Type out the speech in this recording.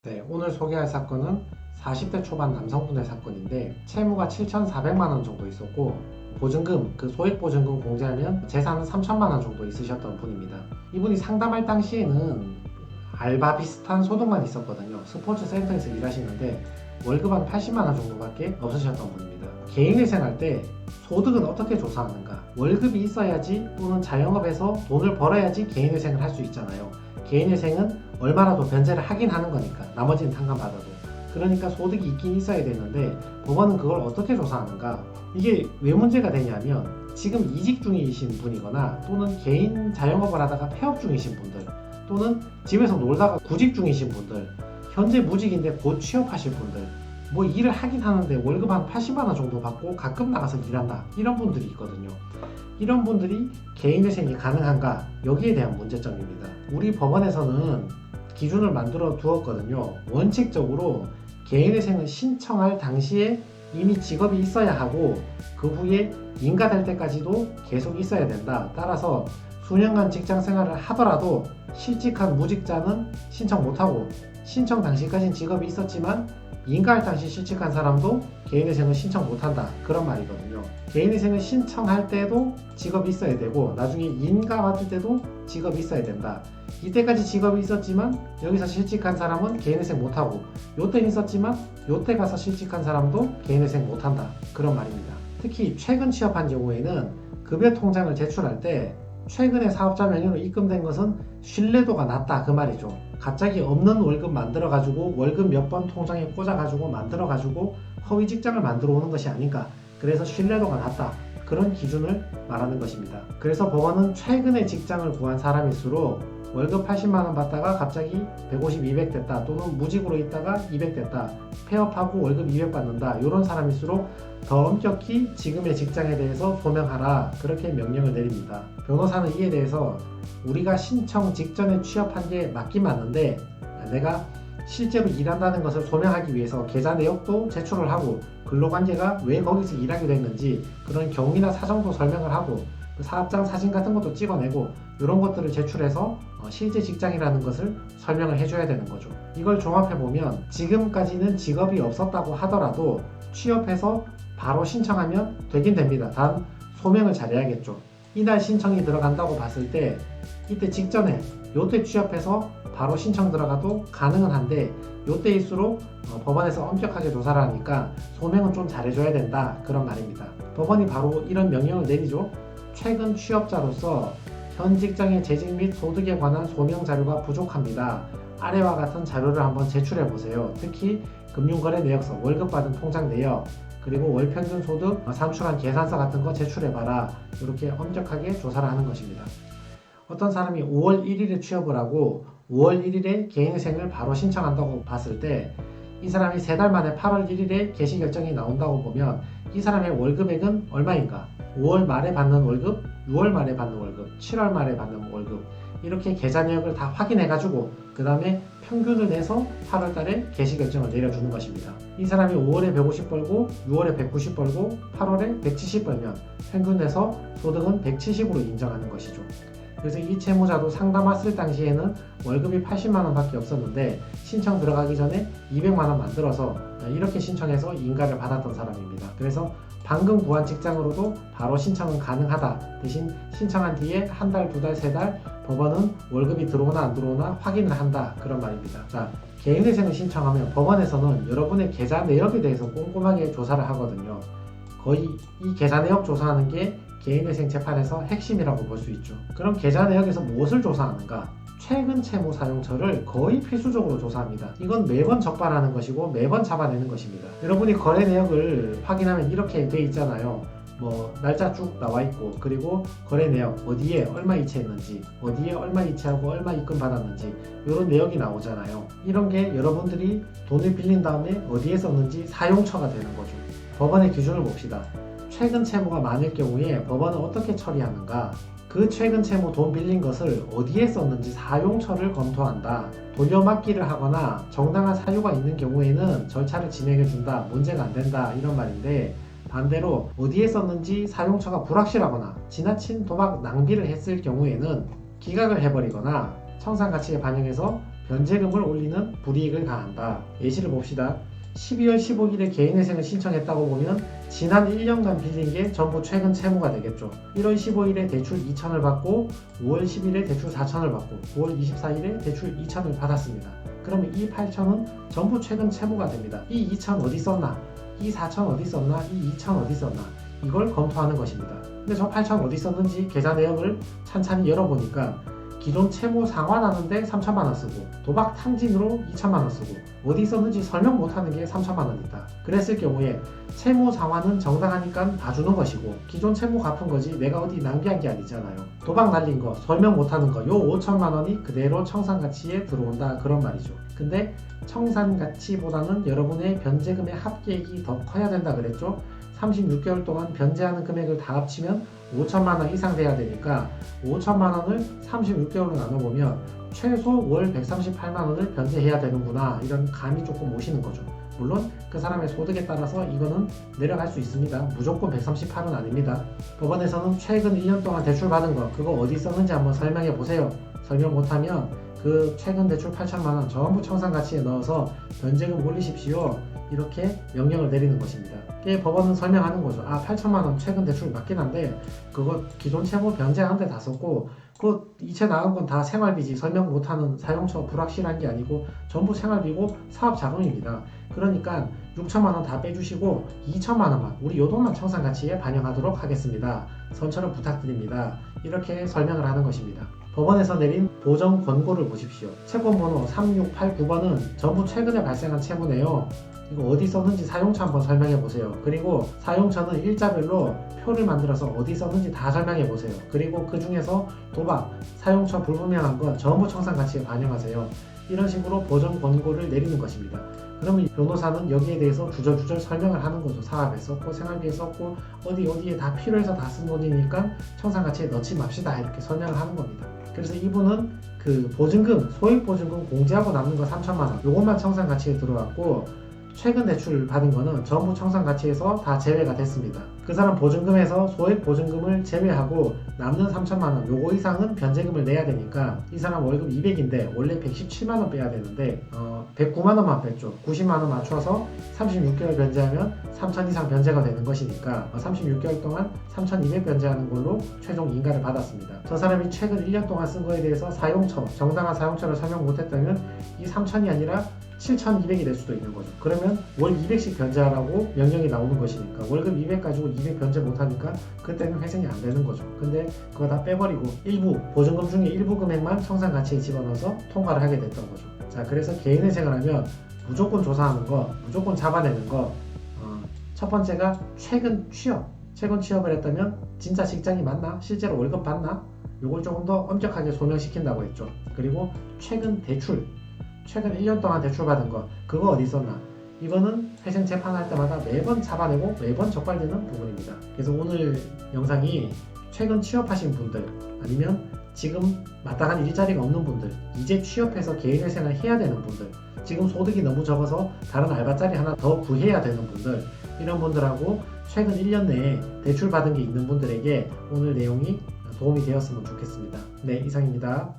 네, 오늘 소개할 사건은 40대 초반 남성분의 사건인데 채무가 7,400만 원 정도 있었고 보증금, 그 소액보증금 공제하면 재산은 3천만 원 정도 있으셨던 분입니다. 이분이 상담할 당시에는 알바 비슷한 소득만 있었거든요. 스포츠 센터에서 일하시는데 월급 한 80만 원 정도밖에 없으셨던 분입니다. 개인회생할 때 소득은 어떻게 조사하는가? 월급이 있어야지 또는 자영업에서 돈을 벌어야지 개인회생을 할 수 있잖아요. 개인회생은 얼마라도 변제를 하긴 하는 거니까 나머지는 탕감받아도. 그러니까 소득이 있긴 있어야 되는데 법원은 그걸 어떻게 조사하는가? 이게 왜 문제가 되냐면 지금 이직 중이신 분이거나 또는 개인 자영업을 하다가 폐업 중이신 분들 또는 집에서 놀다가 구직 중이신 분들, 현재 무직인데 곧 취업하실 분들, 뭐 일을 하긴 하는데 월급 한 80만 원 정도 받고 가끔 나가서 일한다, 이런 분들이 있거든요. 이런 분들이 개인회생이 가능한가? 여기에 대한 문제점입니다. 우리 법원에서는 기준을 만들어 두었거든요. 원칙적으로 개인회생을 신청할 당시에 이미 직업이 있어야 하고 그 후에 인가될 때까지도 계속 있어야 된다. 따라서 수년간 직장 생활을 하더라도 실직한 무직자는 신청 못하고 신청 당시까지는 직업이 있었지만 인가할 당시 실직한 사람도 개인회생을 신청 못한다, 그런 말이거든요. 개인회생을 신청할 때도 직업이 있어야 되고 나중에 인가 받을 때도 직업이 있어야 된다. 이때까지 직업이 있었지만 여기서 실직한 사람은 개인회생 못하고 요때는 있었지만 요때 가서 실직한 사람도 개인회생 못한다, 그런 말입니다. 특히 최근 취업한 경우에는 급여 통장을 제출할 때 최근에 사업자 명의로 입금된 것은 신뢰도가 낮다, 그 말이죠. 갑자기 없는 월급 만들어가지고 월급 몇 번 통장에 꽂아가지고 만들어가지고 허위 직장을 만들어 오는 것이 아닌가. 그래서 신뢰도가 낮다, 그런 기준을 말하는 것입니다. 그래서 법원은 최근에 직장을 구한 사람일수록 월급 80만 원 받다가 갑자기 150, 200 됐다, 또는 무직으로 있다가 200 됐다, 폐업하고 월급 200 받는다, 이런 사람일수록 더 엄격히 지금의 직장에 대해서 소명하라, 그렇게 명령을 내립니다. 변호사는 이에 대해서 우리가 신청 직전에 취업한 게 맞긴 맞는데 내가 실제로 일한다는 것을 소명하기 위해서 계좌 내역도 제출을 하고 근로관계가 왜 거기서 일하게 됐는지 그런 경위나 사정도 설명을 하고 사업장 사진 같은 것도 찍어내고 이런 것들을 제출해서 실제 직장이라는 것을 설명을 해줘야 되는 거죠. 이걸 종합해보면 지금까지는 직업이 없었다고 하더라도 취업해서 바로 신청하면 되긴 됩니다. 단 소명을 잘해야겠죠. 이날 신청이 들어간다고 봤을 때 이때 직전에 요때 취업해서 바로 신청 들어가도 가능은 한데 요때일수록 법원에서 엄격하게 조사를 하니까 소명은 좀 잘해줘야 된다, 그런 말입니다. 법원이 바로 이런 명령을 내리죠. 최근 취업자로서 현 직장의 재직 및 소득에 관한 소명 자료가 부족합니다. 아래와 같은 자료를 한번 제출해 보세요. 특히 금융거래 내역서, 월급 받은 통장 내역, 그리고 월평균 소득 산출한 계산서 같은 거 제출해봐라, 이렇게 엄격하게 조사를 하는 것입니다. 어떤 사람이 5월 1일에 취업을 하고 5월 1일에 개인회생을 바로 신청한다고 봤을 때 이 사람이 3달 만에 8월 1일에 개시 결정이 나온다고 보면 이 사람의 월급액은 얼마인가? 5월 말에 받는 월급, 6월 말에 받는 월급, 7월 말에 받는 월급, 이렇게 계좌 내역을 다 확인해가지고 그 다음에 평균을 내서 8월 달에 개시 결정을 내려주는 것입니다. 이 사람이 5월에 150 벌고 6월에 190 벌고 8월에 170 벌면 평균 내서 소득은 170으로 인정하는 것이죠. 그래서 이 채무자도 상담 왔을 당시에는 월급이 80만 원 밖에 없었는데 신청 들어가기 전에 200만 원 만들어서 이렇게 신청해서 인가를 받았던 사람입니다. 그래서 방금 구한 직장으로도 바로 신청은 가능하다. 대신 신청한 뒤에 한 달, 두 달, 세 달 법원은 월급이 들어오나 안 들어오나 확인을 한다, 그런 말입니다. 자, 개인회생을 신청하면 법원에서는 여러분의 계좌 내역에 대해서 꼼꼼하게 조사를 하거든요. 거의 이 계좌 내역 조사하는 게 개인회생 재판에서 핵심이라고 볼 수 있죠. 그럼 계좌 내역에서 무엇을 조사하는가? 최근 채무 사용처를 거의 필수적으로 조사합니다. 이건 매번 적발하는 것이고 매번 잡아내는 것입니다. 여러분이 거래 내역을 확인하면 이렇게 돼 있잖아요. 날짜 쭉 나와 있고, 그리고 거래 내역 어디에 얼마 이체했는지, 어디에 얼마 이체하고 얼마 입금 받았는지, 이런 내역이 나오잖아요. 이런 게 여러분들이 돈을 빌린 다음에 어디에 썼는지 사용처가 되는 거죠. 법원의 기준을 봅시다. 최근 채무가 많을 경우에 법원은 어떻게 처리하는가? 그 최근 채무 돈 빌린 것을 어디에 썼는지 사용처를 검토한다. 돌려막기를 하거나 정당한 사유가 있는 경우에는 절차를 진행해준다, 문제가 안 된다, 이런 말인데 반대로 어디에 썼는지 사용처가 불확실하거나 지나친 도박 낭비를 했을 경우에는 기각을 해버리거나 청산가치에 반영해서 변제금을 올리는 불이익을 가한다. 예시를 봅시다. 12월 15일에 개인회생을 신청했다고 보면 지난 1년간 빌린 게 전부 최근 채무가 되겠죠. 1월 15일에 대출 2천을 받고 5월 10일에 대출 4천을 받고 9월 24일에 대출 2천을 받았습니다. 그러면 이 8천은 전부 최근 채무가 됩니다. 이 2천 어디 썼나? 이 4천 어디 썼나? 이 2천 어디 썼나? 이걸 검토하는 것입니다. 근데 저 8천 어디 썼는지 계좌 내역을 찬찬히 열어보니까 기존 채무 상환하는데 3천만 원 쓰고 도박 탕진으로 2천만 원 쓰고 어디 썼는지 설명 못하는 게 3천만 원 있다. 그랬을 경우에 채무 상환은 정당하니까 봐주는 것이고 기존 채무 갚은 거지 내가 어디 낭비한 게 아니잖아요. 도박 날린 거, 설명 못하는 거, 요 5천만 원이 그대로 청산가치에 들어온다 그런 말이죠. 근데 청산가치보다는 여러분의 변제금의 합계액이 더 커야 된다 그랬죠. 36개월 동안 변제하는 금액을 다 합치면 5천만 원 이상 돼야 되니까 5천만 원을 36개월로 나눠보면 최소 월 138만 원을 변제해야 되는구나 이런 감이 조금 오시는 거죠. 물론 그 사람의 소득에 따라서 이거는 내려갈 수 있습니다. 무조건 138은 아닙니다. 법원에서는 최근 1년 동안 대출 받은 거 그거 어디 썼는지 한번 설명해 보세요. 설명 못하면 그 최근 대출 8천만 원 전부 청산가치에 넣어서 변제금 올리십시오. 이렇게 명령을 내리는 것입니다. 법원은 설명하는 거죠. 8천만 원 최근 대출 맞긴 한데 그거 기존 채무 변제하는데 다 썼고 그 이체 나간 건 다 생활비지 설명 못하는 사용처 불확실한 게 아니고 전부 생활비고 사업자금입니다. 그러니까 6천만 원 다 빼주시고 2천만 원만 우리 요돈만 청산가치에 반영하도록 하겠습니다. 선처를 부탁드립니다. 이렇게 설명을 하는 것입니다. 법원에서 내린 보정 권고를 보십시오. 채권번호 3689번은 전부 최근에 발생한 채무네요. 이거 어디 썼는지 사용처 한번 설명해 보세요. 그리고 사용처는 일자별로 표를 만들어서 어디 썼는지 다 설명해 보세요. 그리고 그 중에서 도박, 사용처 불분명한 건 전부 청산가치에 반영하세요. 이런 식으로 보정 권고를 내리는 것입니다. 그러면 변호사는 여기에 대해서 주절주절 설명을 하는 거죠. 사업에 썼고 생활비에 썼고 어디에 다 필요해서 다 쓴 돈이니까 청산가치에 넣지 맙시다 이렇게 설명을 하는 겁니다. 그래서 이분은 그 보증금, 소액보증금 공제하고 남는 거 3천만 원 요것만 청산가치에 들어왔고 최근 대출 받은 거는 전부 청산가치에서 다 제외가 됐습니다. 그 사람 보증금에서 소액보증금을 제외하고 남는 3천만 원 요거 이상은 변제금을 내야 되니까 이 사람 월급 200인데 원래 117만 원 빼야 되는데 109만 원만 뺐죠. 90만 원 맞춰서 36개월 변제하면 3천 이상 변제가 되는 것이니까 36개월 동안 3,200 변제하는 걸로 최종 인가를 받았습니다. 저 사람이 최근 1년 동안 쓴 거에 대해서 사용처, 정당한 사용처를 설명 못했다면 이 3천이 아니라 7,200이 될 수도 있는 거죠. 그러면 월 200씩 변제하라고 명령이 나오는 것이니까 월급 200 가지고 200 변제 못하니까 그때는 회생이 안 되는 거죠. 근데 그거 다 빼버리고 일부 보증금 중에 일부 금액만 청산가치에 집어넣어서 통과를 하게 됐던 거죠. 자, 그래서 개인회생을 하면 무조건 조사하는 거, 무조건 잡아내는 거. 첫 번째가 최근 취업을 했다면 진짜 직장이 맞나? 실제로 월급 받나? 요걸 조금 더 엄격하게 소명시킨다고 했죠. 그리고 최근 대출, 최근 1년 동안 대출받은 거 그거 어디 있었나? 이거는 회생 재판할 때마다 매번 잡아내고 매번 적발되는 부분입니다. 그래서 오늘 영상이 최근 취업하신 분들 아니면 지금 마땅한 일자리가 없는 분들 이제 취업해서 개인회생을 해야 되는 분들 지금 소득이 너무 적어서 다른 알바자리 하나 더 구해야 되는 분들 이런 분들하고 최근 1년 내에 대출받은 게 있는 분들에게 오늘 내용이 도움이 되었으면 좋겠습니다. 네, 이상입니다.